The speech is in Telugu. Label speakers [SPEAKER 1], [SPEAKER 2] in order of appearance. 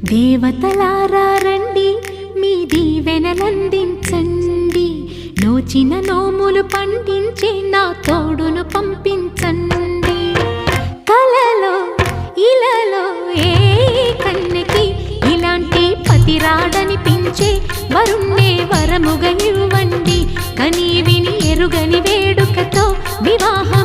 [SPEAKER 1] దేవతలారా రండి, మీ దీవెనలందించండి. నోచిన నోములు పండించే నా తోడును పంపించండి. కలలో ఇలలో ఏ కన్నెకి ఇలాంటి పతిరాడనిపించే వరుణ్ణే వరముగా ఇవ్వండి. కని విని ఎరుగని వేడుకతో వివాహ